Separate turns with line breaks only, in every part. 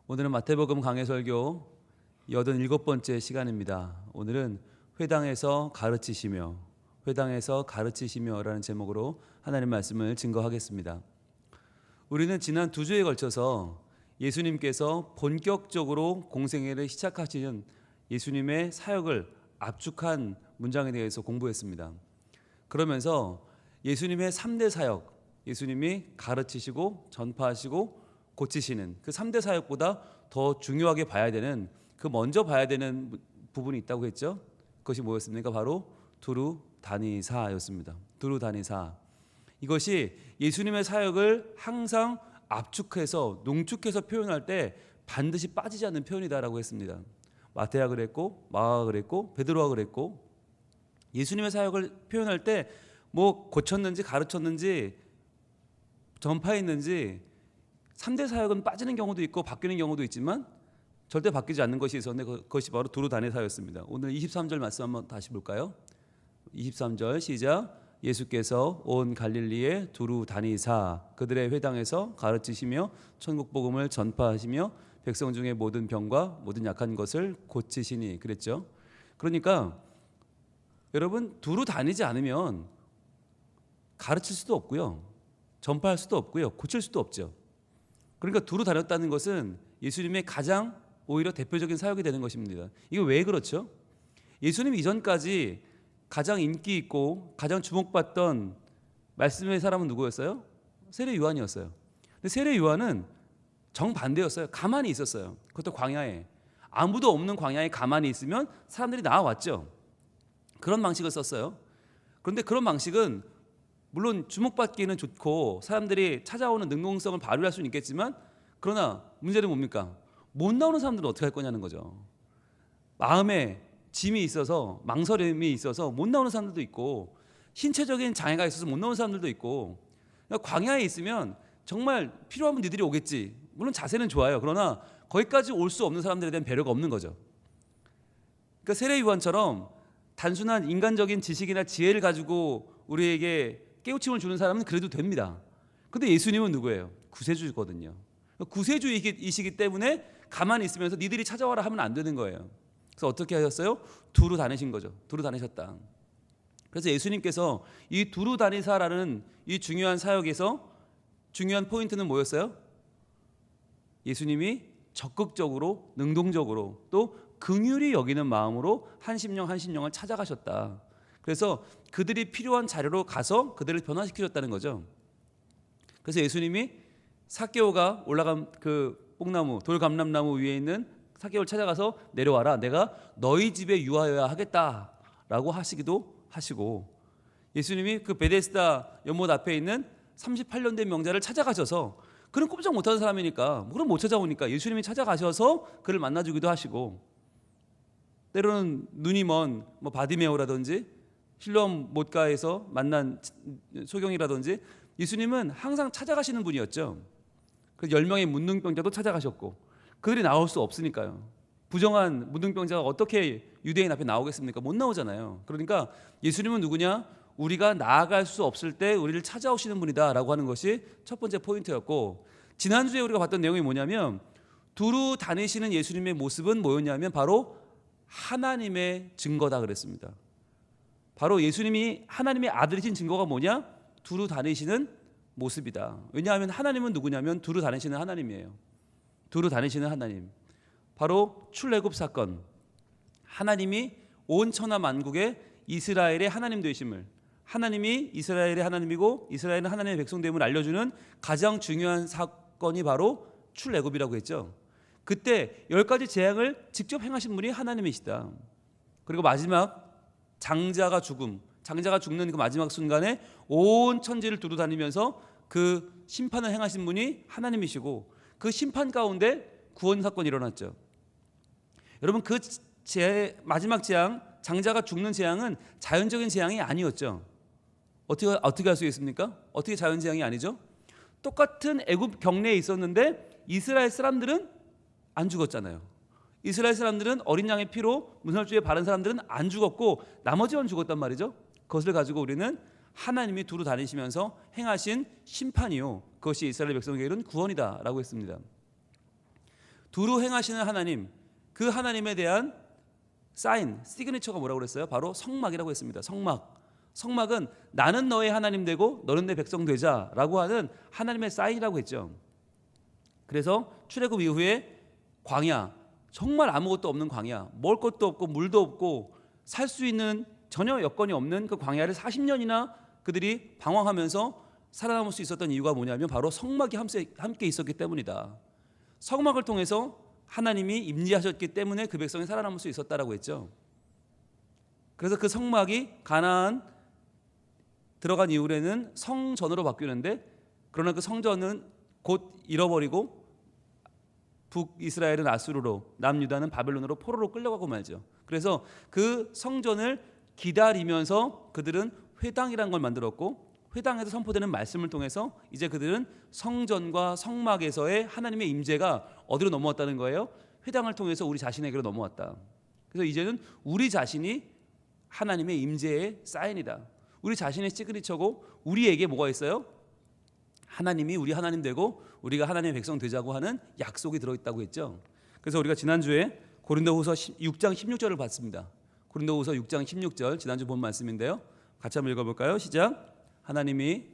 오늘은 마태복음 강해설교 87번째 시간입니다. 오늘은 회당에서 가르치시며 라는 제목으로 하나님 말씀을 증거하겠습니다. 우리는 지난 2주에 걸쳐서 예수님께서 본격적으로 공생애를 시작하시는 예수님의 사역을 압축한 문장에 대해서 공부했습니다. 그러면서 예수님의 3대 사역, 예수님이 가르치시고 전파하시고 고치시는 그 3대 사역보다 더 중요하게 봐야 되는, 먼저 봐야 되는 부분이 있다고 했죠. 그것이 뭐였습니까? 바로 두루 다니사였습니다. 두루 다니사. 이것이 예수님의 사역을 항상 압축해서 농축해서 표현할 때 반드시 빠지지 않는 표현이다라고 했습니다. 마태가 그랬고, 마가가 그랬고, 베드로가 그랬고, 예수님의 사역을 표현할 때 뭐 고쳤는지 가르쳤는지 전파했는지 3대 사역은 빠지는 경우도 있고 바뀌는 경우도 있지만 절대 바뀌지 않는 것이 있었는데 그것이 바로 두루 다니사였습니다. 오늘 23절 말씀 한번 다시 볼까요? 23절 시작. 예수께서 온 갈릴리에 두루 다니사 그들의 회당에서 가르치시며 천국 복음을 전파하시며 백성 중에 모든 병과 모든 약한 것을 고치시니 그랬죠. 그러니까 여러분, 두루 다니지 않으면 가르칠 수도 없고요, 전파할 수도 없고요, 고칠 수도 없죠. 그러니까 두루 다녔다는 것은 예수님의 가장 오히려 대표적인 사역이 되는 것입니다. 이게 왜 그렇죠? 예수님 이전까지 가장 인기 있고 가장 주목받던 말씀의 사람은 누구였어요? 세례 요한이었어요. 근데 세례 요한은 정반대였어요. 가만히 있었어요. 그것도 광야에, 아무도 없는 광야에 가만히 있으면 사람들이 나와왔죠. 그런 방식을 썼어요. 그런데 그런 방식은 물론 주목받기는 좋고 사람들이 찾아오는 능동성을 발휘할 수는 있겠지만, 그러나 문제는 뭡니까? 못 나오는 사람들은 어떻게 할 거냐는 거죠. 마음에 짐이 있어서, 망설임이 있어서 못 나오는 사람들도 있고, 신체적인 장애가 있어서 못 나오는 사람들도 있고, 그러니까 광야에 있으면 정말 필요하면 니들이 오겠지. 물론 자세는 좋아요. 그러나 거기까지 올 수 없는 사람들에 대한 배려가 없는 거죠. 그러니까 세례 요한처럼 단순한 인간적인 지식이나 지혜를 가지고 우리에게 깨우침을 주는 사람은 그래도 됩니다. 그런데 예수님은 누구예요? 구세주거든요. 구세주이시기 때문에 가만히 있으면서 니들이 찾아와라 하면 안 되는 거예요. 그래서 어떻게 하셨어요? 두루 다니신 거죠. 두루 다니셨다. 그래서 예수님께서 이 두루 다니사라는 이 중요한 사역에서 중요한 포인트는 뭐였어요? 예수님이 적극적으로, 능동적으로, 또 긍휼히 여기는 마음으로 한 심령을 찾아가셨다. 그래서 그들이 필요한 자료로 가서 그들을 변화시키셨다는 거죠. 그래서 예수님이 삭개오가 올라간 그 뽕나무, 돌감람나무 위에 있는 삭개오를 찾아가서 내려와라, 내가 너희 집에 유하여야 하겠다라고 하시기도 하시고, 예수님이 그 베데스다 연못 앞에 있는 38년 된 명자를 찾아가셔서, 그는 꼼짝 못하는 사람이니까, 그럼 못 찾아오니까 예수님이 찾아가셔서 그를 만나주기도 하시고, 때로는 눈이 먼 바디메오라든지 실로암 못가에서 만난 소경이라든지 예수님은 항상 찾아가시는 분이었죠. 그래서 10명의 문둥병자도 찾아가셨고, 그들이 나올 수 없으니까요. 부정한 문둥병자가 어떻게 유대인 앞에 나오겠습니까? 못 나오잖아요. 그러니까 예수님은 누구냐? 우리가 나아갈 수 없을 때 우리를 찾아오시는 분이다 라고 하는 것이 첫 번째 포인트였고, 지난주에 우리가 봤던 내용이 뭐냐면, 두루 다니시는 예수님의 모습은 뭐였냐면 바로 하나님의 증거다 그랬습니다. 바로 예수님이 하나님의 아들이신 증거가 뭐냐? 두루 다니시는 모습이다. 왜냐하면 하나님은 누구냐면 두루 다니시는 하나님이에요. 두루 다니시는 하나님, 바로 출애굽 사건, 하나님이 온 천하 만국의 이스라엘의 하나님 되심을, 하나님이 이스라엘의 하나님이고 이스라엘은 하나님의 백성됨을 알려주는 가장 중요한 사건이 바로 출애굽이라고 했죠. 그때 10가지 재앙을 직접 행하신 분이 하나님이시다. 그리고 마지막 장자가 죽는 그 마지막 순간에 온 천지를 두루 다니면서 그 심판을 행하신 분이 하나님이시고, 그 심판 가운데 구원 사건이 일어났죠. 여러분, 그 마지막 재앙, 장자가 죽는 재앙은 자연적인 재앙이 아니었죠. 어떻게 할 수 있습니까? 어떻게 자연 재앙이 아니죠? 똑같은 애굽 경내에 있었는데 이스라엘 사람들은 안 죽었잖아요. 이스라엘 사람들은 어린 양의 피로 문설주에 바른 사람들은 안 죽었고 나머지만 죽었단 말이죠. 그것을 가지고 우리는 하나님이 두루 다니시면서 행하신 심판이요, 그것이 이스라엘 백성에게 이룬 구원이다 라고 했습니다. 두루 행하시는 하나님, 그 하나님에 대한 사인, 시그니처가 뭐라고 그랬어요? 바로 성막이라고 했습니다. 성막은 나는 너의 하나님 되고 너는 내 백성 되자라고 하는 하나님의 사인이라고 했죠. 그래서 출애굽 이후에 광야, 정말 아무것도 없는 광야, 먹을 것도 없고 물도 없고 살 수 있는 전혀 여건이 없는 그 광야를 40년이나 그들이 방황하면서 살아남을 수 있었던 이유가 뭐냐면 바로 성막이 함께 있었기 때문이다. 성막을 통해서 하나님이 임재하셨기 때문에 그 백성이 살아남을 수 있었다라고 했죠. 그래서 그 성막이 가나안 들어간 이후에는 성전으로 바뀌는데, 그러나 그 성전은 곧 잃어버리고 북이스라엘은 아수르로, 남유다는 바벨론으로 포로로 끌려가고 말죠. 그래서 그 성전을 기다리면서 그들은 회당이라는 걸 만들었고, 회당에서 선포되는 말씀을 통해서 이제 그들은 성전과 성막에서의 하나님의 임재가 어디로 넘어왔다는 거예요? 회당을 통해서 우리 자신에게로 넘어왔다. 그래서 이제는 우리 자신이 하나님의 임재의 사인이다. 우리 자신의 시그니처고, 우리에게 뭐가 있어요? 하나님이 우리 하나님 되고 우리가 하나님의 백성 되자고 하는 약속이 들어있다고 했죠. 그래서 우리가 지난주에 고린도후서 6장 16절을 봤습니다. 고린도후서 6장 16절 지난주 본 말씀인데요. 같이 한번 읽어볼까요? 시작. 하나님의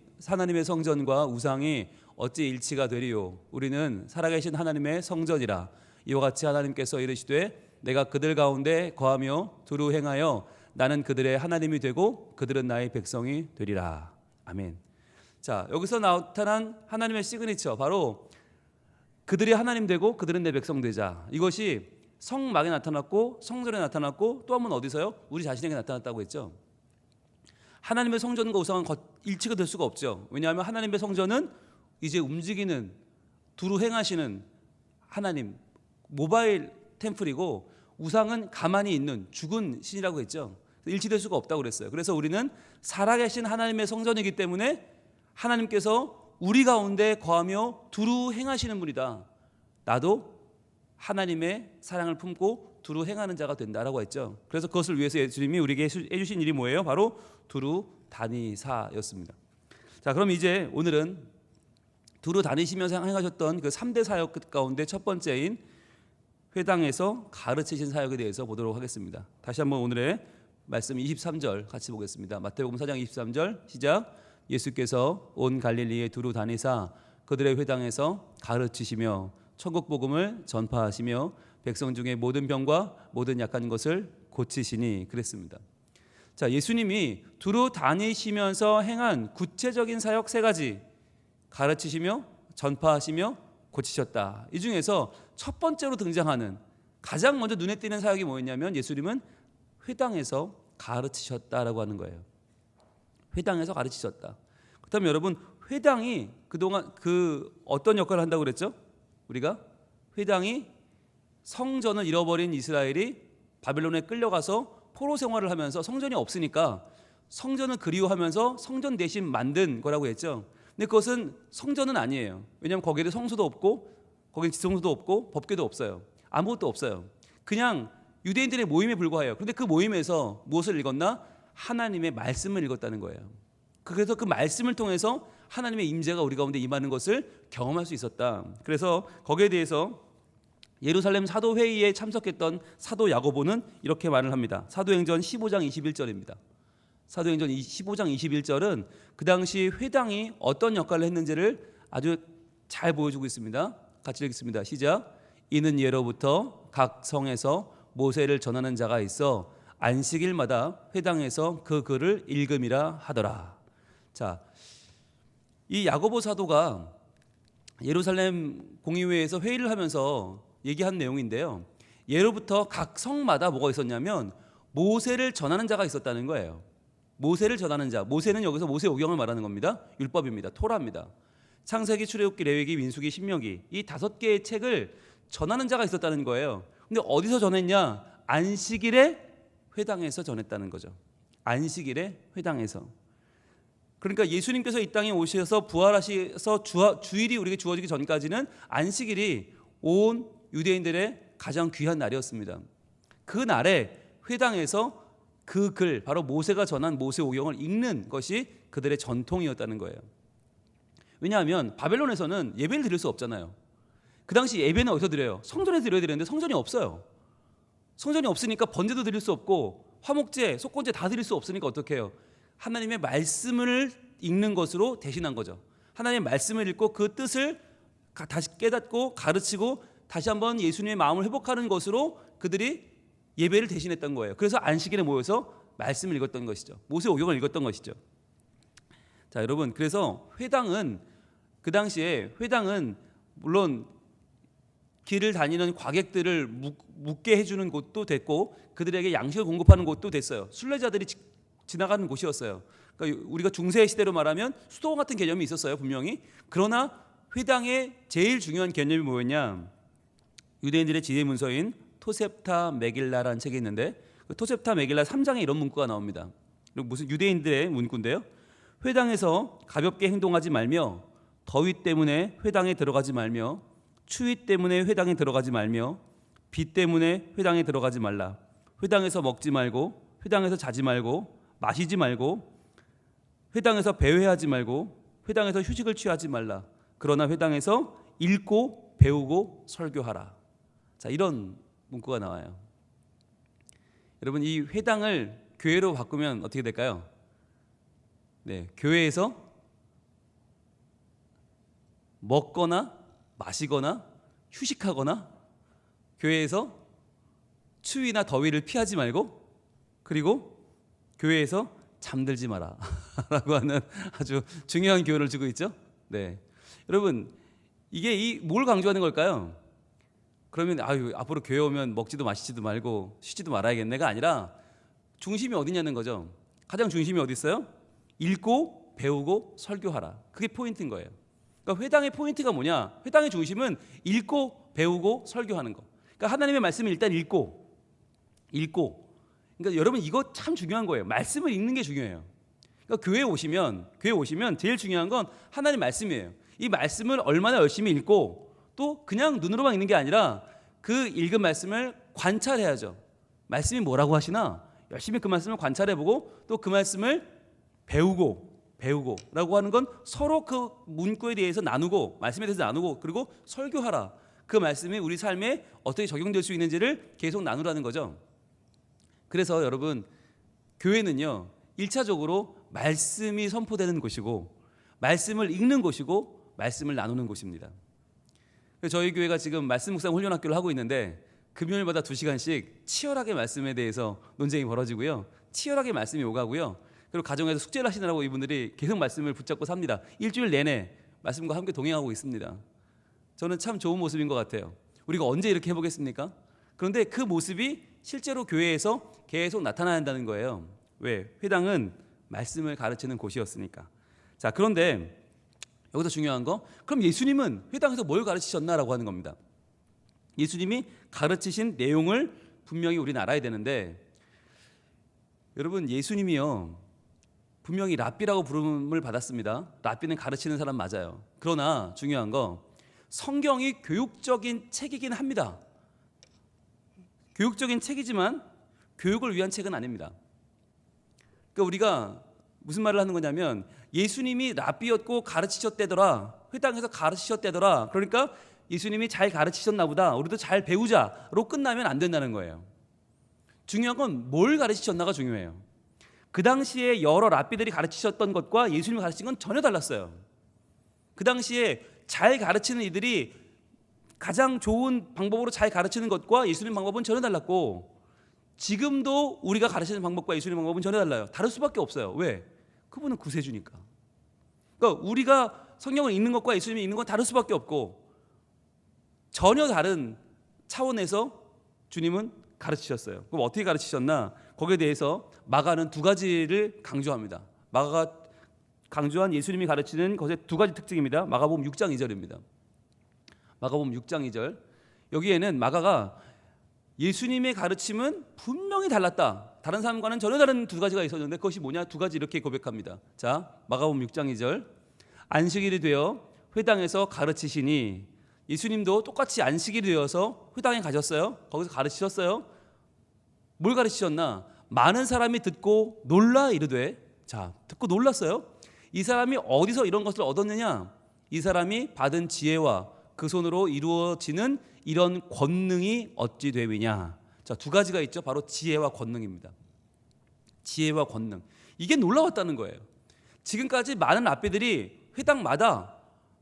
성전과 우상이 어찌 일치가 되리요? 우리는 살아계신 하나님의 성전이라. 이와 같이 하나님께서 이르시되 내가 그들 가운데 거하며 두루 행하여 나는 그들의 하나님이 되고 그들은 나의 백성이 되리라. 아멘. 자, 여기서 나타난 하나님의 시그니처, 바로 그들이 하나님 되고 그들은 내 백성 되자. 이것이 성막에 나타났고 성전에 나타났고 또 한 번 어디서요? 우리 자신에게 나타났다고 했죠. 하나님의 성전과 우상은 일치가 될 수가 없죠. 왜냐하면 하나님의 성전은 이제 움직이는, 두루 행하시는 하나님, 모바일 템플이고, 우상은 가만히 있는 죽은 신이라고 했죠. 일치될 수가 없다고 그랬어요. 그래서 우리는 살아계신 하나님의 성전이기 때문에 하나님께서 우리 가운데 거하며 두루 행하시는 분이다. 나도 하나님의 사랑을 품고 두루 행하는 자가 된다라고 했죠. 그래서 그것을 위해서 예수님이 우리에게 해주신 일이 뭐예요? 바로 두루 다니사였습니다. 자, 그럼 이제 오늘은 두루 다니시면서 행하셨던 그 3대 사역 가운데 첫 번째인 회당에서 가르치신 사역에 대해서 보도록 하겠습니다. 다시 한번 오늘의 말씀 23절 같이 보겠습니다. 마태복음 4장 23절 시작. 예수께서 온 갈릴리에 두루 다니사 그들의 회당에서 가르치시며 천국 복음을 전파하시며 백성 중에 모든 병과 모든 약한 것을 고치시니 그랬습니다. 자, 예수님이 두루 다니시면서 행한 구체적인 사역 3가지, 가르치시며 전파하시며 고치셨다. 이 중에서 첫 번째로 등장하는 가장 먼저 눈에 띄는 사역이 뭐였냐면 예수님은 회당에서 가르치셨다라고 하는 거예요. 회당에서 가르치셨다. 그렇다면 여러분, 회당이 그동안 어떤 역할을 한다고 그랬죠? 우리가 회당이 성전을 잃어버린 이스라엘이 바벨론에 끌려가서 포로 생활을 하면서 성전이 없으니까 성전을 그리워하면서 성전 대신 만든 거라고 했죠. 근데 그것은 성전은 아니에요. 왜냐하면 거기에 성소도 없고 거기에 지성소도 없고 법궤도 없어요. 아무것도 없어요. 그냥 유대인들의 모임에 불과해요. 그런데 그 모임에서 무엇을 읽었나? 하나님의 말씀을 읽었다는 거예요. 그래서 그 말씀을 통해서 하나님의 임재가 우리 가운데 임하는 것을 경험할 수 있었다. 그래서 거기에 대해서 예루살렘 사도회의에 참석했던 사도 야고보는 이렇게 말을 합니다. 사도행전 15장 21절입니다. 사도행전 15장 21절은 그 당시 회당이 어떤 역할을 했는지를 아주 잘 보여주고 있습니다. 같이 읽겠습니다. 시작. 이는 예로부터 각 성에서 모세를 전하는 자가 있어 안식일마다 회당에서 그 글을 읽음이라 하더라. 자, 이 야고보 사도가 예루살렘 공의회에서 회의를 하면서 얘기한 내용인데요. 예로부터 각 성마다 뭐가 있었냐면 모세를 전하는 자가 있었다는 거예요. 모세를 전하는 자. 모세는 여기서 모세오경을 말하는 겁니다. 율법입니다. 토라입니다. 창세기, 출애굽기, 레위기, 민수기, 신명기, 이 5개의 책을 전하는 자가 있었다는 거예요. 근데 어디서 전했냐? 안식일에 회당에서 전했다는 거죠. 안식일에 회당에서. 그러니까 예수님께서 이 땅에 오셔서 부활하셔서 주일이 우리에게 주어지기 전까지는 안식일이 온 유대인들의 가장 귀한 날이었습니다. 그 날에 회당에서 그 글, 바로 모세가 전한 모세오경을 읽는 것이 그들의 전통이었다는 거예요. 왜냐하면 바벨론에서는 예배를 드릴 수 없잖아요. 그 당시 예배는 어디서 드려요? 성전에서 드려야 되는데 성전이 없어요. 성전이 없으니까 번제도 드릴 수 없고 화목제, 속건제 다 드릴 수 없으니까 어떻게 해요? 하나님의 말씀을 읽는 것으로 대신한 거죠. 하나님의 말씀을 읽고 그 뜻을 다시 깨닫고 가르치고 다시 한번 예수님의 마음을 회복하는 것으로 그들이 예배를 대신했던 거예요. 그래서 안식일에 모여서 말씀을 읽었던 것이죠. 모세오경을 읽었던 것이죠. 자, 여러분, 그래서 회당은 그 당시에 회당은 물론 길을 다니는 과객들을 묵게 해주는 곳도 됐고 그들에게 양식을 공급하는 곳도 됐어요. 순례자들이 지나가는 곳이었어요. 그러니까 우리가 중세 시대로 말하면 수도원 같은 개념이 있었어요, 분명히. 그러나 회당의 제일 중요한 개념이 뭐였냐? 유대인들의 지혜 문서인 토셉타 메길라라는 책이 있는데 그 토셉타 메길라 3장에 이런 문구가 나옵니다. 무슨 유대인들의 문구인데요. 회당에서 가볍게 행동하지 말며 더위 때문에 회당에 들어가지 말며 추위 때문에 회당에 들어가지 말며 비 때문에 회당에 들어가지 말라. 회당에서 먹지 말고 회당에서 자지 말고 마시지 말고 회당에서 배회하지 말고 회당에서 휴식을 취하지 말라. 그러나 회당에서 읽고 배우고 설교하라. 자, 이런 문구가 나와요. 여러분, 이 회당을 교회로 바꾸면 어떻게 될까요? 네, 교회에서 먹거나 마시거나 휴식하거나 교회에서 추위나 더위를 피하지 말고 그리고 교회에서 잠들지 마라 라고 하는 아주 중요한 교훈을 주고 있죠. 네, 여러분, 이게 뭘 강조하는 걸까요? 그러면 앞으로 교회 오면 먹지도 마시지도 말고 쉬지도 말아야겠네가 아니라 중심이 어디냐는 거죠. 가장 중심이 어디 있어요? 읽고 배우고 설교하라. 그게 포인트인 거예요. 그러니까 회당의 포인트가 뭐냐? 회당의 중심은 읽고 배우고 설교하는 거. 그러니까 하나님의 말씀을 일단 읽고. 그러니까 여러분, 이거 참 중요한 거예요. 말씀을 읽는 게 중요해요. 그러니까 교회에 오시면 제일 중요한 건 하나님 말씀이에요. 이 말씀을 얼마나 열심히 읽고 또 그냥 눈으로만 읽는 게 아니라 그 읽은 말씀을 관찰해야죠. 말씀이 뭐라고 하시나 열심히 그 말씀을 관찰해보고 또 그 말씀을 배우고라고 하는 건 서로 그 문구에 대해서 나누고 말씀에 대해서 나누고 그리고 설교하라. 그 말씀이 우리 삶에 어떻게 적용될 수 있는지를 계속 나누라는 거죠. 그래서 여러분, 교회는요 1차적으로 말씀이 선포되는 곳이고 말씀을 읽는 곳이고 말씀을 나누는 곳입니다. 저희 교회가 지금 말씀 묵상 훈련학교를 하고 있는데 금요일마다 2시간씩 치열하게 말씀에 대해서 논쟁이 벌어지고요. 치열하게 말씀이 오가고요. 그리고 가정에서 숙제를 하시느라고 이분들이 계속 말씀을 붙잡고 삽니다. 일주일 내내 말씀과 함께 동행하고 있습니다. 저는 참 좋은 모습인 것 같아요. 우리가 언제 이렇게 해보겠습니까? 그런데 그 모습이 실제로 교회에서 계속 나타나야 한다는 거예요. 왜? 회당은 말씀을 가르치는 곳이었으니까. 자, 그런데 여기서 중요한 거, 그럼 예수님은 회당에서 뭘 가르치셨나라고 하는 겁니다. 예수님이 가르치신 내용을 분명히 우리는 알아야 되는데, 여러분, 예수님이요 분명히 랍비라고 부름을 받았습니다. 랍비는 가르치는 사람 맞아요. 그러나 중요한 거, 성경이 교육적인 책이긴 합니다. 교육적인 책이지만 교육을 위한 책은 아닙니다. 그러니까 우리가 무슨 말을 하는 거냐면, 예수님이 랍비였고 가르치셨대더라, 회당에서 가르치셨대더라, 그러니까 예수님이 잘 가르치셨나 보다, 우리도 잘 배우자로 끝나면 안 된다는 거예요. 중요한 건 뭘 가르치셨나가 중요해요. 그 당시에 여러 랍비들이 가르치셨던 것과 예수님이 가르친 건 전혀 달랐어요. 그 당시에 잘 가르치는 이들이 가장 좋은 방법으로 잘 가르치는 것과 예수님 방법은 전혀 달랐고, 지금도 우리가 가르치는 방법과 예수님 방법은 전혀 달라요. 다를 수밖에 없어요. 왜? 그분은 구세주니까. 그러니까 우리가 성경을 읽는 것과 예수님이 읽는 건 다를 수밖에 없고, 전혀 다른 차원에서 주님은 가르치셨어요. 그럼 어떻게 가르치셨나? 거기에 대해서 마가는 두 가지를 강조합니다. 마가가 강조한 예수님이 가르치는 것의 두 가지 특징입니다. 마가복음 6장 2절입니다. 마가복음 6장 2절. 여기에는 마가가 예수님의 가르침은 분명히 달랐다, 다른 사람과는 전혀 다른 두 가지가 있었는데 그것이 뭐냐? 두 가지 이렇게 고백합니다. 자, 마가복음 6장 2절. 안식일이 되어 회당에서 가르치시니, 예수님도 똑같이 안식일이 되어서 회당에 가셨어요. 거기서 가르치셨어요. 뭘 가르치셨나? 많은 사람이 듣고 놀라 이르되, 자, 듣고 놀랐어요. 이 사람이 어디서 이런 것을 얻었느냐? 이 사람이 받은 지혜와 그 손으로 이루어지는 이런 권능이 어찌 됨이냐. 자, 두 가지가 있죠. 바로 지혜와 권능입니다. 지혜와 권능. 이게 놀라웠다는 거예요. 지금까지 많은 랍비들이 회당마다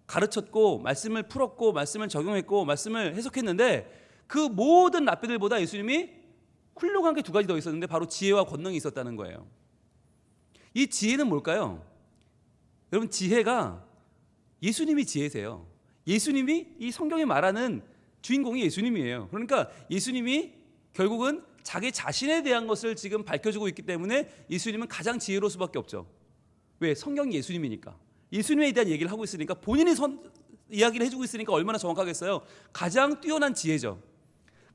가르쳤고 말씀을 풀었고 말씀을 적용했고 말씀을 해석했는데 그 모든 랍비들보다 예수님이 훌륭한 게 두 가지 더 있었는데 바로 지혜와 권능이 있었다는 거예요. 이 지혜는 뭘까요? 여러분, 지혜가 예수님이 지혜세요. 예수님이 이 성경에 말하는 주인공이 예수님이에요. 그러니까 예수님이 결국은 자기 자신에 대한 것을 지금 밝혀주고 있기 때문에 예수님은 가장 지혜로울 수밖에 없죠. 왜? 성경이 예수님이니까. 예수님에 대한 얘기를 하고 있으니까 본인이 이야기를 해주고 있으니까 얼마나 정확하겠어요. 가장 뛰어난 지혜죠.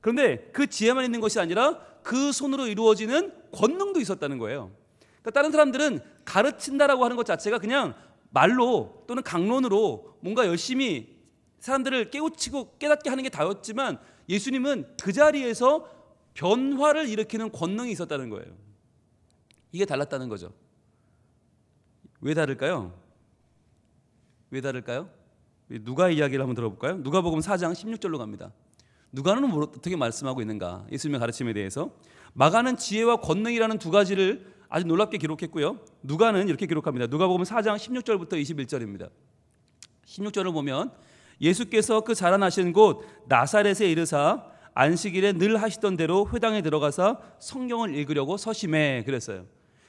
그런데 그 지혜만 있는 것이 아니라 그 손으로 이루어지는 권능도 있었다는 거예요. 그러니까 다른 사람들은 가르친다라고 하는 것 자체가 그냥 말로 또는 강론으로 뭔가 열심히 사람들을 깨우치고 깨닫게 하는 게 다였지만 예수님은 그 자리에서 변화를 일으키는 권능이 있었다는 거예요. 이게 달랐다는 거죠. 왜 다를까요? 왜 다를까요? 누가 이야기를 한번 들어볼까요? 누가복음 4장 16절로 갑니다. 누가는 어떻게 말씀하고 있는가? 예수님의 가르침에 대해서. 마가는 지혜와 권능이라는 두 가지를 아주 놀랍게 기록했고요. 누가는 이렇게 기록합니다. 누가복음 4장 16절부터 21절입니다. 16절을 보면 예수께서 그 자라나신 곳 나사렛에 이르사 안식일에 늘 하시던 대로 회당에 들어가서 성경을 읽으려고 서심해 그랬어요.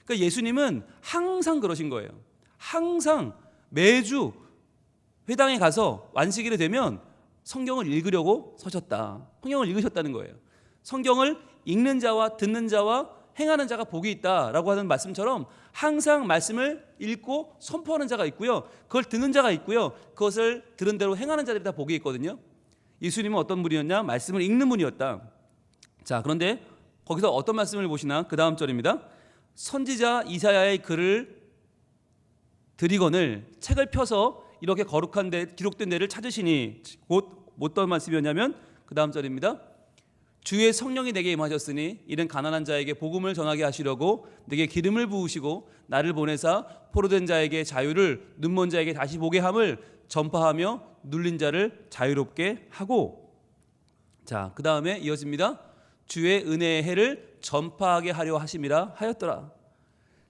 그러니까 예수님은 항상 그러신 거예요. 항상 매주 회당에 가서 안식일이 되면 성경을 읽으려고 서셨다. 성경을 읽으셨다는 거예요. 성경을 읽는 자와 듣는 자와 행하는 자가 복이 있다라고 하는 말씀처럼 항상 말씀을 읽고 선포하는 자가 있고요. 그걸 듣는 자가 있고요. 그것을 들은 대로 행하는 자들이 다 복이 있거든요. 예수님은 어떤 분이었냐? 말씀을 읽는 분이었다. 자, 그런데 거기서 어떤 말씀을 보시나? 그 다음 절입니다. 선지자 이사야의 글을 드리거늘 책을 펴서 이렇게 거룩한 데 기록된 데를 찾으시니 곧 어떤 말씀이었냐면 그 다음 절입니다. 주의 성령이 내게 임하셨으니 이는 가난한 자에게 복음을 전하게 하시려고 내게 기름을 부으시고 나를 보내사 포로된 자에게 자유를 눈먼 자에게 다시 보게 함을 전파하며 눌린 자를 자유롭게 하고. 자, 그 다음에 이어집니다. 주의 은혜의 해를 전파하게 하려 하심이라 하였더라.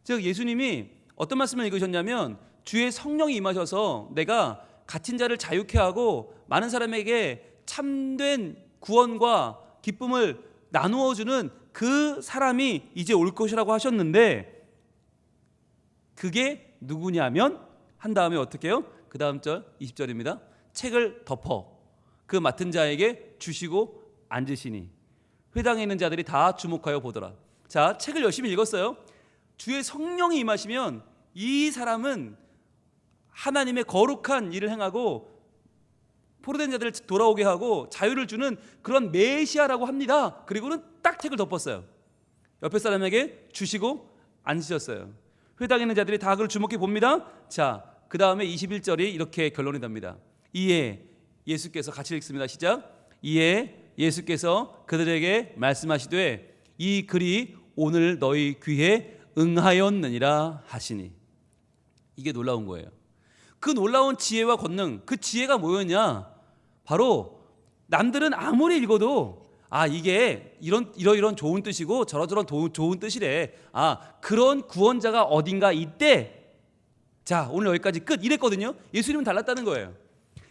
즉 예수님이 어떤 말씀을 읽으셨냐면 주의 성령이 임하셔서 내가 갇힌 자를 자유케 하고 많은 사람에게 참된 구원과 기쁨을 나누어 주는 그 사람이 이제 올 것이라고 하셨는데 그게 누구냐면 한 다음에 어떻게 해요? 그 다음 절 20절입니다. 책을 덮어 그 맡은 자에게 주시고 앉으시니 회당에 있는 자들이 다 주목하여 보더라. 자, 책을 열심히 읽었어요. 주의 성령이 임하시면 이 사람은 하나님의 거룩한 일을 행하고 포로된 자들을 돌아오게 하고 자유를 주는 그런 메시아라고 합니다. 그리고는 딱 책을 덮었어요. 옆에 사람에게 주시고 앉으셨어요. 회당에 있는 자들이 다 그걸 주목해 봅니다. 자, 그 다음에 21절이 이렇게 결론이 답니다. 이에 예수께서 같이 읽습니다. 시작. 이에 예수께서 그들에게 말씀하시되 이 글이 오늘 너희 귀에 응하였느니라 하시니. 이게 놀라운 거예요. 그 놀라운 지혜와 권능, 그 지혜가 뭐였냐? 바로 남들은 아무리 읽어도 이게 이런 좋은 뜻이고 저런 좋은 뜻이래. 그런 구원자가 어딘가 있대. 자, 오늘 여기까지 끝 이랬거든요. 예수님은 달랐다는 거예요.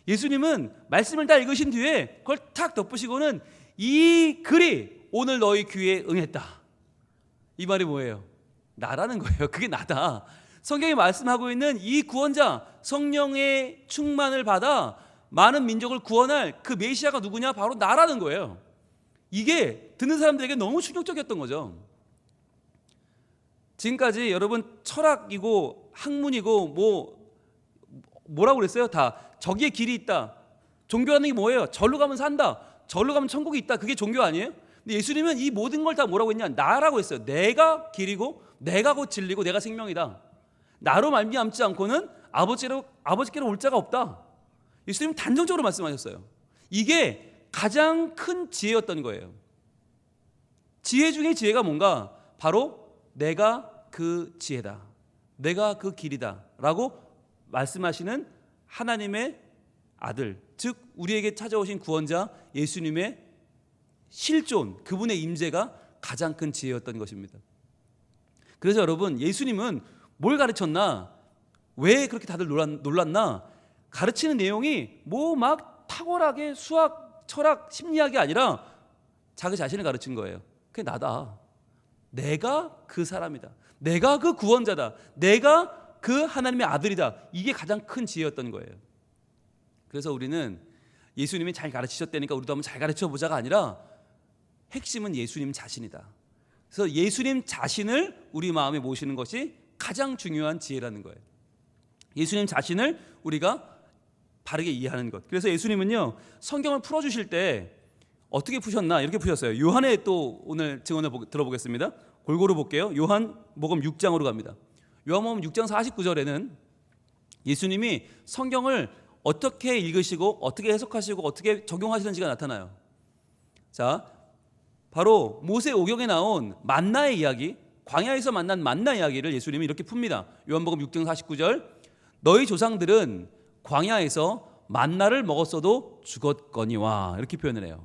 예수님은 말씀을 다 읽으신 뒤에 그걸 탁 덮으시고는 이 글이 오늘 너희 귀에 응했다. 이 말이 뭐예요? 나라는 거예요. 그게 나다. 성경이 말씀하고 있는 이 구원자, 성령의 충만을 받아 많은 민족을 구원할 그 메시아가 누구냐? 바로 나라는 거예요. 이게 듣는 사람들에게 너무 충격적이었던 거죠. 지금까지 여러분 철학이고 학문이고 뭐라고 그랬어요? 다 저기에 길이 있다. 종교라는 게 뭐예요? 절로 가면 산다. 절로 가면 천국이 있다. 그게 종교 아니에요? 근데 예수님은 이 모든 걸 다 뭐라고 했냐? 나라고 했어요. 내가 길이고 내가 곧 진리고 내가 생명이다. 나로 말미암지 않고는 아버지께로 올 자가 없다. 예수님은 단정적으로 말씀하셨어요. 이게 가장 큰 지혜였던 거예요. 지혜 중에 지혜가 뭔가? 바로 내가 그 지혜다. 내가 그 길이다 라고 말씀하시는 하나님의 아들, 즉 우리에게 찾아오신 구원자 예수님의 실존, 그분의 임재가 가장 큰 지혜였던 것입니다. 그래서 여러분, 예수님은 뭘 가르쳤나? 왜 그렇게 다들 놀랐나? 가르치는 내용이 뭐 막 탁월하게 수학, 철학, 심리학이 아니라 자기 자신을 가르친 거예요. 그게 나다. 내가 그 사람이다. 내가 그 구원자다. 내가 그 하나님의 아들이다. 이게 가장 큰 지혜였던 거예요. 그래서 우리는 예수님이 잘 가르치셨다니까 우리도 한번 잘 가르쳐보자가 아니라 핵심은 예수님 자신이다. 그래서 예수님 자신을 우리 마음에 모시는 것이 가장 중요한 지혜라는 거예요. 예수님 자신을 우리가 바르게 이해하는 것. 그래서 예수님은요, 성경을 풀어주실 때 어떻게 푸셨나? 이렇게 푸셨어요. 요한의 또 오늘 증언을 들어보겠습니다. 골고루 볼게요. 요한복음 6장으로 갑니다. 요한복음 6장 49절에는 예수님이 성경을 어떻게 읽으시고 어떻게 해석하시고 어떻게 적용하시는지가 나타나요. 자, 바로 모세 오경에 나온 만나의 이야기, 광야에서 만난 만나 이야기를 예수님이 이렇게 풉니다. 요한복음 6장 49절, 너희 조상들은 광야에서 만나를 먹었어도 죽었거니와, 이렇게 표현을 해요.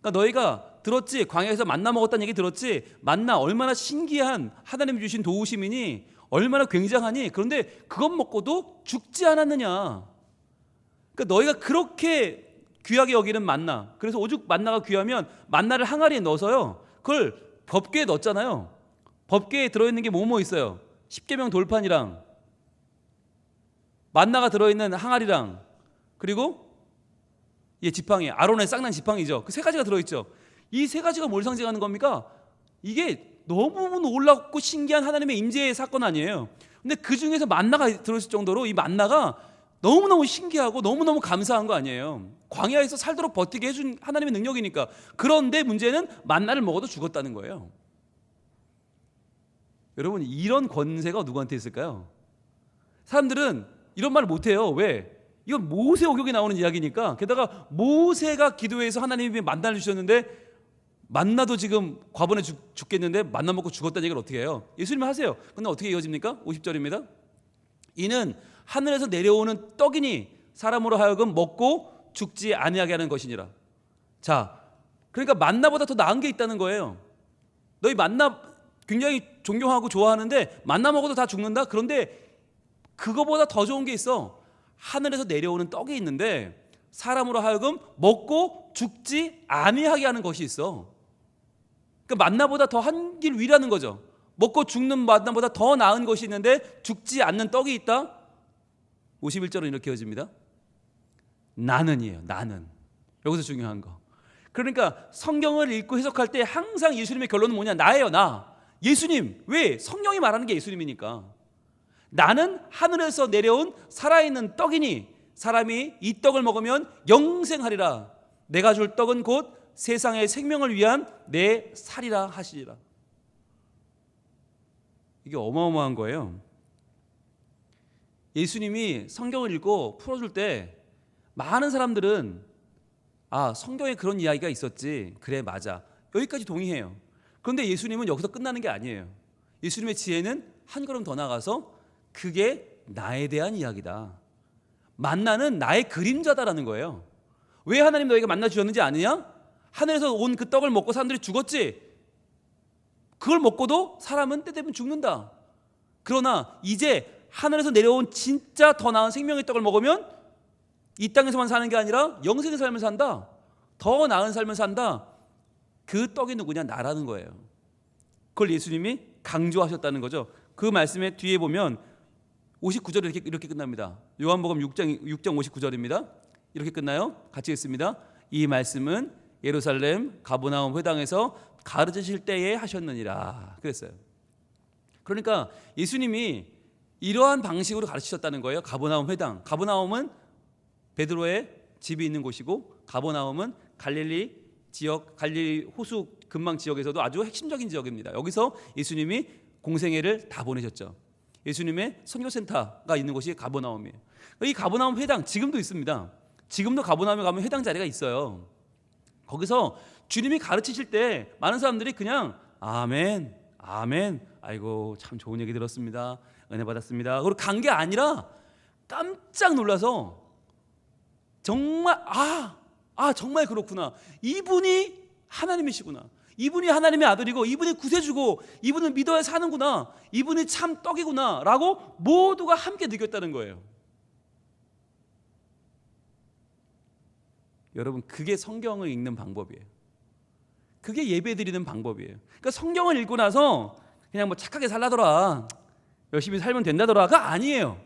그러니까 너희가 들었지, 광야에서 만나 먹었다는 얘기 들었지, 만나 얼마나 신기한 하나님이 주신 도우심이니, 얼마나 굉장하니, 그런데 그것 먹고도 죽지 않았느냐. 그러니까 너희가 그렇게 귀하게 여기는 만나, 그래서 오죽 만나가 귀하면 만나를 항아리에 넣어서요, 그걸 법궤에 넣었잖아요. 법궤에 들어있는 게 뭐뭐 있어요? 십계명 돌판이랑 만나가 들어있는 항아리랑, 그리고 지팡이, 아론의 쌍난 지팡이죠. 그 세 가지가 들어있죠. 이 세 가지가 뭘 상징하는 겁니까? 이게 너무 놀랍고 신기한 하나님의 임재의 사건 아니에요. 근데 그 중에서 만나가 들어있을 정도로 이 만나가 너무너무 신기하고 너무너무 감사한 거 아니에요. 광야에서 살도록 버티게 해준 하나님의 능력이니까. 그런데 문제는 만나를 먹어도 죽었다는 거예요. 여러분, 이런 권세가 누구한테 있을까요? 사람들은 이런 말을 못해요. 왜? 이건 모세오경에 나오는 이야기니까. 게다가 모세가 기도해서 하나님이 만나를 주셨는데 만나도 지금 과번에 죽겠는데 만나 먹고 죽었다는 얘기를 어떻게 해요? 예수님이 하세요. 근데 어떻게 이어집니까? 50절입니다. 이는 하늘에서 내려오는 떡이니 사람으로 하여금 먹고 죽지 아니하게 하는 것이니라. 자, 그러니까 만나보다 더 나은 게 있다는 거예요. 너희 만나 굉장히 존경하고 좋아하는데 만나 먹어도 다 죽는다? 그런데 그거보다 더 좋은 게 있어. 하늘에서 내려오는 떡이 있는데 사람으로 하여금 먹고 죽지 아니하게 하는 것이 있어. 그러니까 만나보다 더 한 길 위라는 거죠. 먹고 죽는 만나보다 더 나은 것이 있는데 죽지 않는 떡이 있다. 51절은 이렇게 이어집니다. 나는이에요. 나는. 여기서 중요한 거. 그러니까 성경을 읽고 해석할 때 항상 예수님의 결론은 뭐냐? 나예요. 나. 예수님. 왜? 성경이 말하는 게 예수님이니까. 나는 하늘에서 내려온 살아있는 떡이니 사람이 이 떡을 먹으면 영생하리라. 내가 줄 떡은 곧 세상의 생명을 위한 내 살이라 하시리라. 이게 어마어마한 거예요. 예수님이 성경을 읽고 풀어줄 때 많은 사람들은 성경에 그런 이야기가 있었지. 그래, 맞아. 여기까지 동의해요. 그런데 예수님은 여기서 끝나는 게 아니에요. 예수님의 지혜는 한 걸음 더 나가서 그게 나에 대한 이야기다. 만나는 나의 그림자다라는 거예요. 왜 하나님 너희가 만나 주셨는지 아느냐? 하늘에서 온 그 떡을 먹고 사람들이 죽었지. 그걸 먹고도 사람은 때 되면 죽는다. 그러나 이제 하늘에서 내려온 진짜 더 나은 생명의 떡을 먹으면 이 땅에서만 사는 게 아니라 영생의 삶을 산다. 더 나은 삶을 산다. 그 떡이 누구냐? 나라는 거예요. 그걸 예수님이 강조하셨다는 거죠. 그 말씀의 뒤에 보면 59절이 이렇게 끝납니다. 요한복음 6장 59절입니다. 이렇게 끝나요. 같이 읽습니다. 이 말씀은 예루살렘 가버나움 회당에서 가르치실 때에 하셨느니라. 그랬어요. 그러니까 예수님이 이러한 방식으로 가르치셨다는 거예요. 가버나움 회당. 가버나움은 베드로의 집이 있는 곳이고, 가버나움은 갈릴리 지역, 갈릴리 호수 근방 지역에서도 아주 핵심적인 지역입니다. 여기서 예수님이 공생애를 다 보내셨죠. 예수님의 선교센터가 있는 곳이 가버나움이에요. 이 가버나움 회당 지금도 있습니다. 지금도 가버나움에 가면 회당 자리가 있어요. 거기서 주님이 가르치실 때 많은 사람들이 그냥 아멘, 아멘, 아이고 참 좋은 얘기 들었습니다, 은혜 받았습니다, 그리고 간 게 아니라 깜짝 놀라서 정말 정말 그렇구나. 이분이 하나님이시구나. 이분이 하나님의 아들이고 이분이 구세주고 이분은 믿어야 사는구나. 이분이 참 떡이구나 라고 모두가 함께 느꼈다는 거예요. 여러분, 그게 성경을 읽는 방법이에요. 그게 예배드리는 방법이에요. 그러니까 성경을 읽고 나서 그냥 뭐 착하게 살라더라, 열심히 살면 된다더라가 아니에요.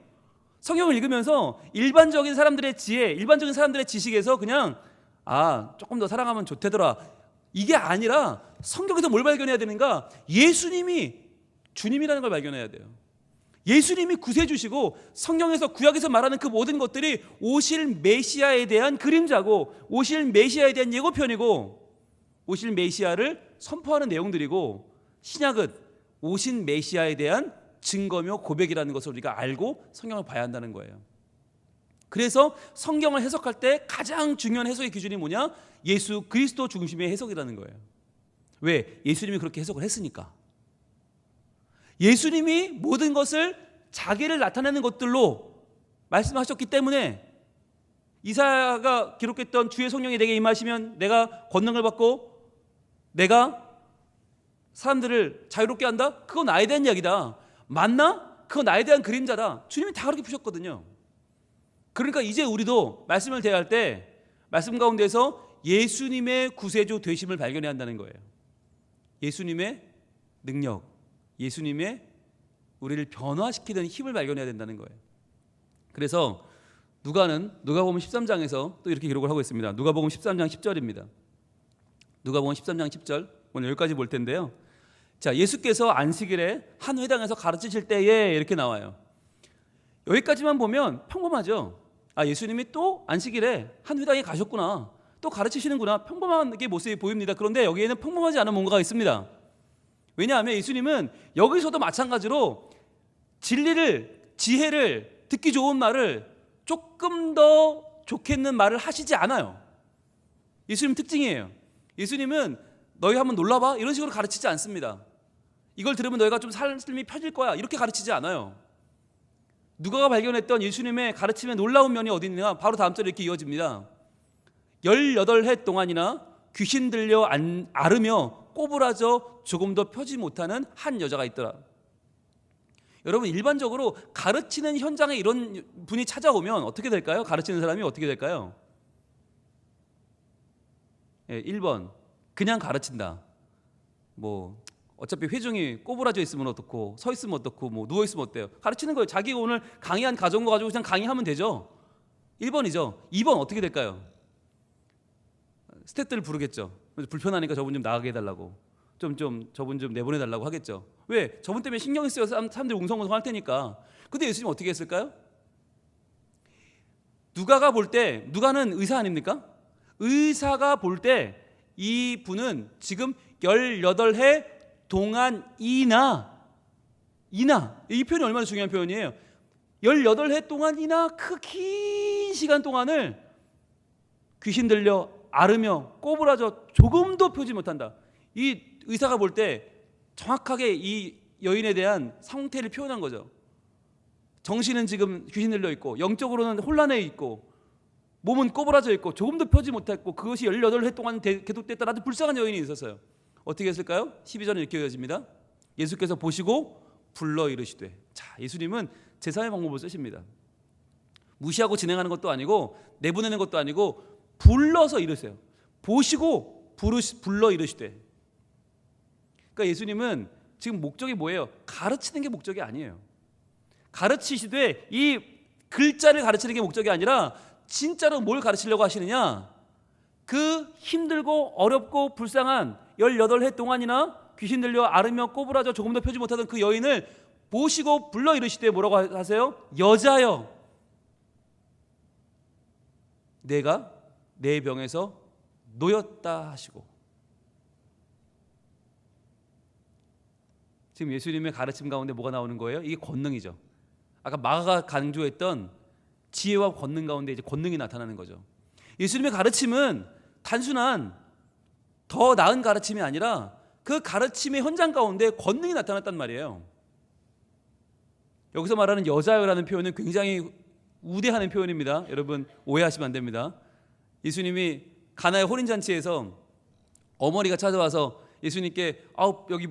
성경을 읽으면서 일반적인 사람들의 지혜, 일반적인 사람들의 지식에서 그냥 조금 더 사랑하면 좋대더라, 이게 아니라 성경에서 뭘 발견해야 되는가? 예수님이 주님이라는 걸 발견해야 돼요. 예수님이 구세주시고 성경에서 구약에서 말하는 그 모든 것들이 오실 메시아에 대한 그림자고 오실 메시아에 대한 예고편이고 오실 메시아를 선포하는 내용들이고 신약은 오신 메시아에 대한 증거며 고백이라는 것을 우리가 알고 성경을 봐야 한다는 거예요. 그래서 성경을 해석할 때 가장 중요한 해석의 기준이 뭐냐? 예수 그리스도 중심의 해석이라는 거예요. 왜? 예수님이 그렇게 해석을 했으니까. 예수님이 모든 것을 자기를 나타내는 것들로 말씀하셨기 때문에 이사야가 기록했던 주의 성령이 내게 임하시면 내가 권능을 받고 내가 사람들을 자유롭게 한다? 그건 나에 대한 이야기다. 맞나? 그건 나에 대한 그림자다. 주님이 다 그렇게 푸셨거든요. 그러니까 이제 우리도 말씀을 대할 때 말씀 가운데서 예수님의 구세주 되심을 발견해야 한다는 거예요. 예수님의 능력, 예수님의 우리를 변화시키는 힘을 발견해야 된다는 거예요. 그래서 누가복음 13장에서 또 이렇게 기록을 하고 있습니다. 누가복음 13장 10절입니다. 누가복음 13장 10절, 오늘 여기까지 볼 텐데요. 자, 예수께서 안식일에 한 회당에서 가르치실 때에 이렇게 나와요. 여기까지만 보면 평범하죠. 예수님이 또 안식일에 한 회당에 가셨구나, 또 가르치시는구나, 평범한 게 모습이 보입니다. 그런데 여기에는 평범하지 않은 뭔가가 있습니다. 왜냐하면 예수님은 여기서도 마찬가지로 진리를, 지혜를, 듣기 좋은 말을 조금 더 좋겠는 말을 하시지 않아요. 예수님 특징이에요. 예수님은 너희 한번 놀라봐 이런 식으로 가르치지 않습니다. 이걸 들으면 너희가 좀 삶이 펴질 거야 이렇게 가르치지 않아요. 누가가 발견했던 예수님의 가르침의 놀라운 면이 어디 있느냐? 바로 다음 절에 이렇게 이어집니다. 18해 동안이나 귀신 들려 앓으며 꼬부라져 조금도 펴지 못하는 한 여자가 있더라. 여러분, 일반적으로 가르치는 현장에 이런 분이 찾아오면 어떻게 될까요? 가르치는 사람이 어떻게 될까요? 1번 그냥 가르친다. 어차피 회중이 꼬부라져 있으면 어떻고 서 있으면 어떻고 누워 있으면 어때요? 가르치는 거예요. 자기가 오늘 강의한 가져온 거 가지고 그냥 강의하면 되죠. 1번이죠. 2번 어떻게 될까요? 스태프들을 부르겠죠. 불편하니까 저분 좀 나가게 해달라고, 저분 좀 내보내달라고 하겠죠. 왜? 저분 때문에 신경이 쓰여서 사람들이 웅성웅성 할 테니까. 근데 예수님 어떻게 했을까요? 누가가 볼 때, 누가는 의사 아닙니까? 의사가 볼 때 이 분은 지금 18해 동안이나, 이 표현이 얼마나 중요한 표현이에요. 18해 동안이나 그 긴 시간 동안을 귀신 들려 앓으며 꼬부라져 조금도 펴지 못한다. 이 의사가 볼 때 정확하게 이 여인에 대한 상태를 표현한 거죠. 정신은 지금 귀신 들려 있고 영적으로는 혼란해 있고 몸은 꼬부라져 있고 조금도 펴지 못했고 그것이 18해 동안 계속됐다. 아주 불쌍한 여인이 있었어요. 어떻게 했을까요? 12절은 이렇게 이어집니다. 예수께서 보시고 불러 이르시되. 자, 예수님은 제3의 방법을 쓰십니다. 무시하고 진행하는 것도 아니고 내보내는 것도 아니고 불러서 이르세요. 보시고 불러 이르시되. 그러니까 예수님은 지금 목적이 뭐예요? 가르치는 게 목적이 아니에요. 가르치시되 이 글자를 가르치는 게 목적이 아니라 진짜로 뭘 가르치려고 하시느냐? 그 힘들고 어렵고 불쌍한 18해 동안이나 귀신 들려 앓으며 꼬부라져 조금도 펴지 못하던 그 여인을 보시고 불러 이르시되 뭐라고 하세요? 여자여, 내가 내 병에서 놓였다 하시고. 지금 예수님의 가르침 가운데 뭐가 나오는 거예요? 이게 권능이죠. 아까 마가가 강조했던 지혜와 권능 가운데 이제 권능이 나타나는 거죠. 예수님의 가르침은 단순한 더 나은 가르침이 아니라 그 가르침의 현장 가운데 권능이 나타났단 말이에요. 여기서 말하는 여자여라는 표현은 굉장히 우대하는 표현입니다. 여러분 오해하시면 안 됩니다. 예수님이 가나의 혼인잔치에서 어머니가 찾아와서 예수님께 여기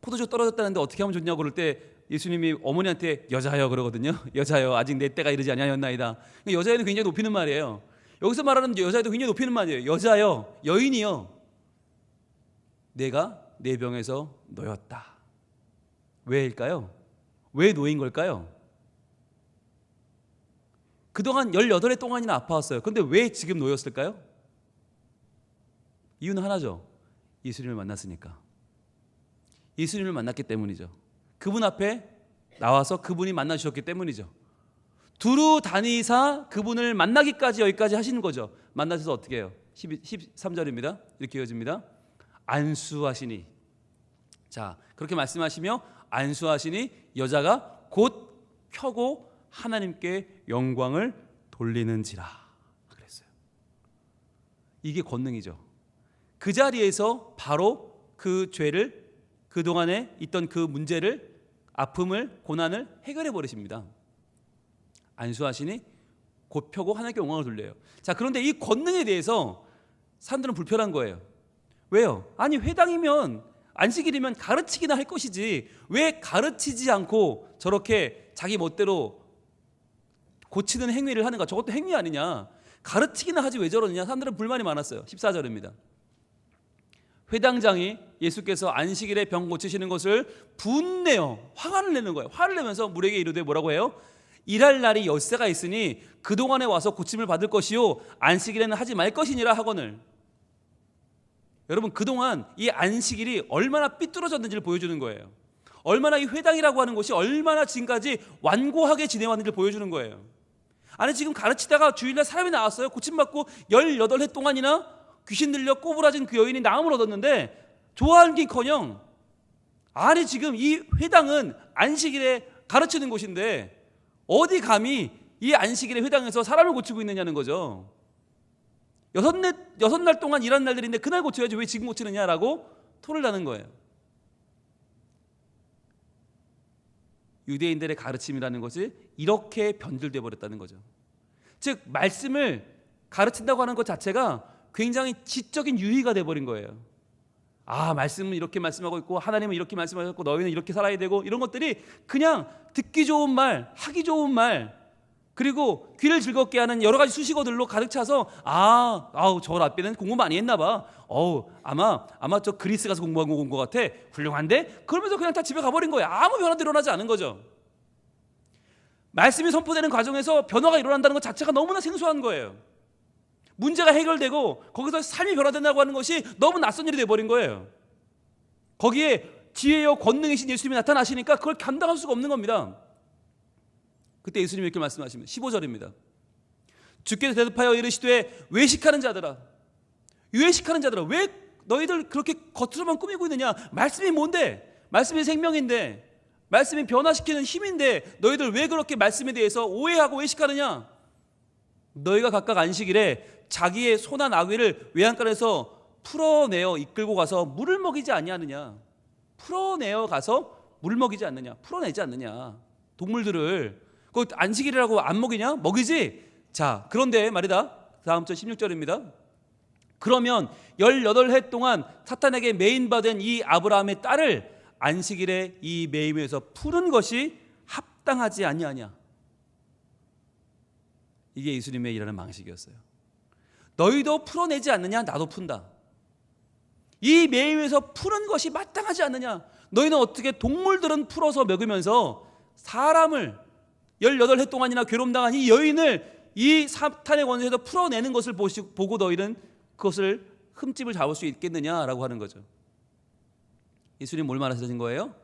포도주 떨어졌다는데 어떻게 하면 좋냐고 그럴 때 예수님이 어머니한테 여자여 그러거든요. 여자여 아직 내 때가 이르지 아니하였나이다. 여자여는 굉장히 높이는 말이에요. 여기서 말하는 여자여도 굉장히 높이는 말이에요. 여자여, 여인이여, 내가 내 병에서 놓였다. 왜일까요? 왜 놓인 걸까요? 그동안 18해 동안이나 아파왔어요. 그런데 왜 지금 놓였을까요? 이유는 하나죠. 예수님을 만났으니까. 예수님을 만났기 때문이죠. 그분 앞에 나와서 그분이 만나주셨기 때문이죠. 두루 다니사 그분을 만나기까지 여기까지 하시는 거죠. 만나셔서 어떻게 해요? 13절입니다. 이렇게 이어집니다. 안수하시니. 자, 그렇게 말씀하시며 안수하시니 여자가 곧 켜고 하나님께 영광을 돌리는지라 그랬어요. 이게 권능이죠. 그 자리에서 바로 그 죄를, 그동안에 있던 그 문제를, 아픔을, 고난을 해결해 버리십니다. 안수하시니 곧 펴고 하나님께 영광을 돌려요. 자, 그런데 이 권능에 대해서 사람들은 불편한 거예요. 왜요? 아니 회당이면 안식일이면 가르치기나 할 것이지 왜 가르치지 않고 저렇게 자기 멋대로 고치는 행위를 하는가? 저것도 행위 아니냐? 가르치기나 하지 왜 저러느냐? 사람들은 불만이 많았어요. 14절입니다. 회당장이 예수께서 안식일에 병 고치시는 것을 분내어 화를 내는 거예요. 화를 내면서 물에게 이르되 뭐라고 해요? 일할 날이 엿새가 있으니 그동안에 와서 고침을 받을 것이요 안식일에는 하지 말 것이니라 하거늘. 여러분 그동안 이 안식일이 얼마나 삐뚤어졌는지를 보여주는 거예요. 얼마나 이 회당이라고 하는 곳이 얼마나 지금까지 완고하게 지내왔는지를 보여주는 거예요. 아니 지금 가르치다가 주일날 사람이 나왔어요. 고침받고 18해 동안이나 귀신 들려 꼬부라진 그 여인이 나음을 얻었는데 좋아하기커녕 아니 지금 이 회당은 안식일에 가르치는 곳인데 어디 감히 이 안식일에 회당에서 사람을 고치고 있느냐는 거죠. 6날 동안 일하는 날들인데 그날 고쳐야지 왜 지금 고치느냐라고 토를 나는 거예요. 유대인들의 가르침이라는 것이 이렇게 변질돼 버렸다는 거죠. 즉 말씀을 가르친다고 하는 것 자체가 굉장히 지적인 유희가 돼버린 거예요. 아 말씀은 이렇게 말씀하고 있고 하나님은 이렇게 말씀하셨고 너희는 이렇게 살아야 되고 이런 것들이 그냥 듣기 좋은 말, 하기 좋은 말, 그리고 귀를 즐겁게 하는 여러 가지 수식어들로 가득 차서 저 라삐는 공부 많이 했나 봐. 아마 저 그리스 가서 공부한 것 같아. 훌륭한데? 그러면서 그냥 다 집에 가버린 거예요. 아무 변화도 일어나지 않은 거죠. 말씀이 선포되는 과정에서 변화가 일어난다는 것 자체가 너무나 생소한 거예요. 문제가 해결되고 거기서 삶이 변화된다고 하는 것이 너무 낯선 일이 돼버린 거예요. 거기에 지혜여 권능이신 예수님이 나타나시니까 그걸 감당할 수가 없는 겁니다. 그때 예수님이 이렇게 말씀하십니다. 15절입니다. 주께서 대답하여 이르시되 외식하는 자들아, 외식하는 자들아, 왜 너희들 그렇게 겉으로만 꾸미고 있느냐? 말씀이 뭔데? 말씀이 생명인데, 말씀이 변화시키는 힘인데 너희들 왜 그렇게 말씀에 대해서 오해하고 외식하느냐? 너희가 각각 안식일에 자기의 소나 나귀를 외양간에서 풀어내어 이끌고 가서 물을 먹이지 아니하느냐? 풀어내어 가서 물을 먹이지 않느냐? 풀어내지 않느냐? 동물들을 그 안식일이라고 안 먹이냐? 먹이지? 자, 그런데 말이다. 다음 절 16절입니다. 그러면 18해 동안 사탄에게 매인받은 이 아브라함의 딸을 안식일에 이 매임에서 푸는 것이 합당하지 아니하냐? 이게 예수님의 일하는 방식이었어요. 너희도 풀어내지 않느냐? 나도 푼다. 이 매임에서 푸는 것이 마땅하지 않느냐? 너희는 어떻게 동물들은 풀어서 먹으면서 사람을 18해 동안이나 괴롭당한 이 여인을 이 사탄의 권세에서 풀어내는 것을 보고 너희는 그것을 흠집을 잡을 수 있겠느냐라고 하는 거죠. 예수님 뭘 말하시는 거예요?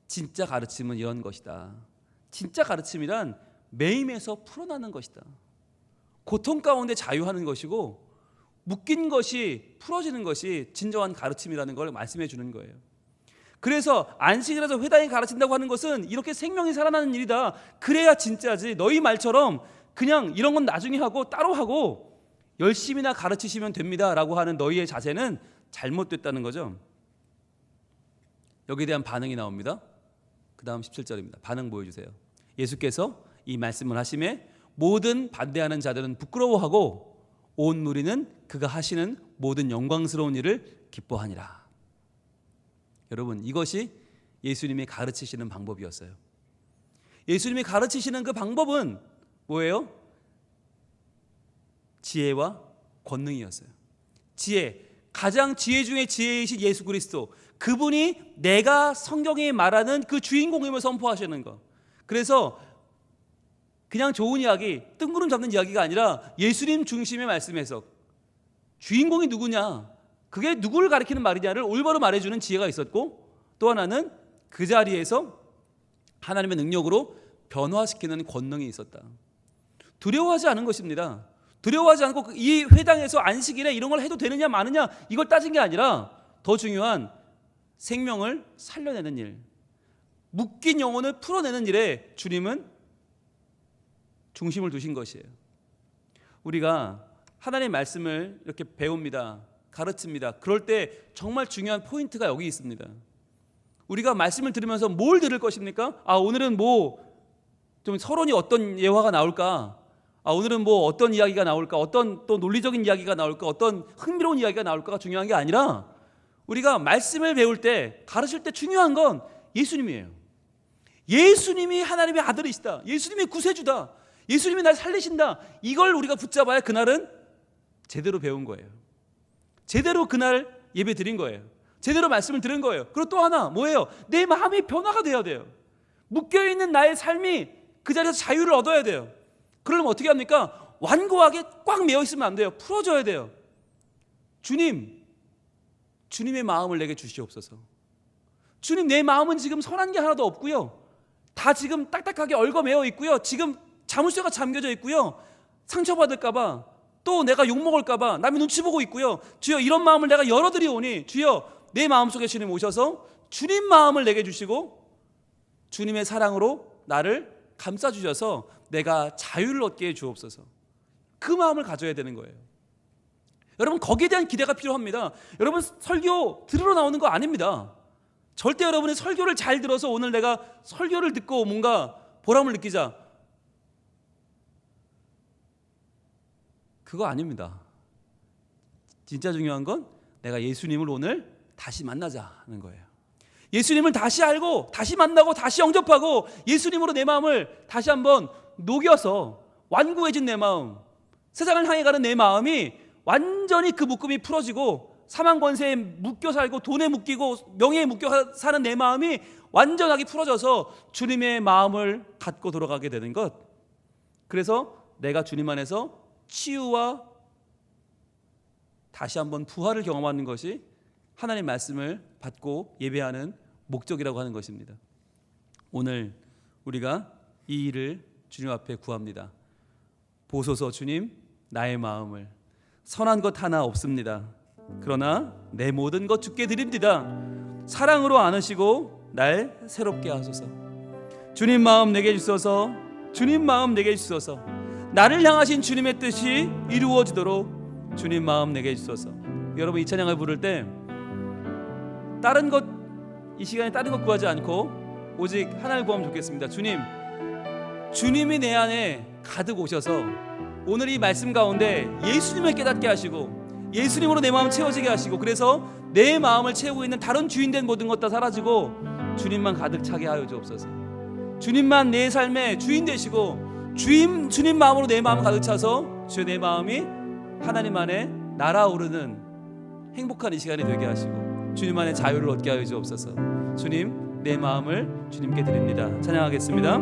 진짜 가르침은 이런 것이다. 진짜 가르침이란 매임에서 풀어나는 것이다. 고통 가운데 자유하는 것이고 묶인 것이 풀어지는 것이 진정한 가르침이라는 걸 말씀해 주는 거예요. 그래서 안식일에서 회당이 가르친다고 하는 것은 이렇게 생명이 살아나는 일이다. 그래야 진짜지. 너희 말처럼 그냥 이런 건 나중에 하고 따로 하고 열심히나 가르치시면 됩니다 라고 하는 너희의 자세는 잘못됐다는 거죠. 여기에 대한 반응이 나옵니다. 그 다음 17절입니다. 반응 보여주세요. 예수께서 이 말씀을 하심에 모든 반대하는 자들은 부끄러워하고 온 무리는 그가 하시는 모든 영광스러운 일을 기뻐하니라. 여러분, 이것이 예수님이 가르치시는 방법이었어요. 예수님이 가르치시는 그 방법은 뭐예요? 지혜와 권능이었어요. 지혜, 가장 지혜 중에 지혜이신 예수 그리스도, 그분이 내가 성경에 말하는 그 주인공임을 선포하시는 것. 그래서 그냥 좋은 이야기, 뜬구름 잡는 이야기가 아니라 예수님 중심의 말씀 해석. 주인공이 누구냐, 그게 누구를 가리키는 말이냐를 올바로 말해주는 지혜가 있었고, 또 하나는 그 자리에서 하나님의 능력으로 변화시키는 권능이 있었다. 두려워하지 않은 것입니다. 두려워하지 않고 이 회당에서 안식일에 이런 걸 해도 되느냐 마느냐 이걸 따진 게 아니라 더 중요한 생명을 살려내는 일, 묶인 영혼을 풀어내는 일에 주님은 중심을 두신 것이에요. 우리가 하나님의 말씀을 이렇게 배웁니다. 가르칩니다. 그럴 때 정말 중요한 포인트가 여기 있습니다. 우리가 말씀을 들으면서 뭘 들을 것입니까? 오늘은 좀 서론이 어떤 예화가 나올까? 오늘은 어떤 이야기가 나올까? 어떤 또 논리적인 이야기가 나올까? 어떤 흥미로운 이야기가 나올까가 중요한 게 아니라 우리가 말씀을 배울 때, 가르칠 때 중요한 건 예수님이에요. 예수님이 하나님의 아들이시다. 예수님이 구세주다. 예수님이 날 살리신다. 이걸 우리가 붙잡아야 그날은 제대로 배운 거예요. 제대로 그날 예배 드린 거예요. 제대로 말씀을 들은 거예요. 그리고 또 하나 뭐예요? 내 마음이 변화가 돼야 돼요. 묶여있는 나의 삶이 그 자리에서 자유를 얻어야 돼요. 그러려면 어떻게 합니까? 완고하게 꽉 매어 있으면 안 돼요. 풀어줘야 돼요. 주님의 마음을 내게 주시옵소서. 주님, 내 마음은 지금 선한 게 하나도 없고요. 다 지금 딱딱하게 얽어매어 있고요. 지금 자물쇠가 잠겨져 있고요. 상처받을까 봐, 또 내가 욕먹을까 봐 남의 눈치 보고 있고요. 주여, 이런 마음을 내가 열어드리오니 주여, 내 마음속에 주님 오셔서 주님 마음을 내게 주시고 주님의 사랑으로 나를 감싸주셔서 내가 자유를 얻게 해 주옵소서. 그 마음을 가져야 되는 거예요. 여러분, 거기에 대한 기대가 필요합니다. 여러분, 설교 들으러 나오는 거 아닙니다. 절대 여러분이 설교를 잘 들어서 오늘 내가 설교를 듣고 뭔가 보람을 느끼자, 그거 아닙니다. 진짜 중요한 건 내가 예수님을 오늘 다시 만나자는 거예요. 예수님을 다시 알고 다시 만나고 다시 영접하고 예수님으로 내 마음을 다시 한번 녹여서 완고해진 내 마음, 세상을 향해 가는 내 마음이 완전히 그 묶음이 풀어지고 사망 권세에 묶여 살고 돈에 묶이고 명예에 묶여 사는 내 마음이 완전하게 풀어져서 주님의 마음을 갖고 돌아가게 되는 것. 그래서 내가 주님 안에서 치유와 다시 한번 부활을 경험하는 것이 하나님의 말씀을 받고 예배하는 목적이라고 하는 것입니다. 오늘 우리가 이 일을 주님 앞에 구합니다. 보소서 주님, 나의 마음을. 선한 것 하나 없습니다. 그러나 내 모든 것 주께 드립니다. 사랑으로 안으시고 날 새롭게 하소서. 주님 마음 내게 주소서. 주님 마음 내게 주소서. 나를 향하신 주님의 뜻이 이루어지도록 주님 마음 내게 주소서. 여러분, 이 찬양을 부를 때 다른 것, 이 시간에 다른 것 구하지 않고 오직 하나를 구하면 좋겠습니다. 주님이 내 안에 가득 오셔서 오늘 이 말씀 가운데 예수님을 깨닫게 하시고 예수님으로 내 마음 채워지게 하시고, 그래서 내 마음을 채우고 있는 다른 주인된 모든 것 다 사라지고 주님만 가득 차게 하여 주옵소서. 주님만 내 삶의 주인 되시고 주님 마음으로 내 마음 가득 차서 주여, 내 마음이 하나님 안에 날아오르는 행복한 이 시간이 되게 하시고 주님 안에 자유를 얻게 하여 주옵소서. 주님, 내 마음을 주님께 드립니다. 찬양하겠습니다.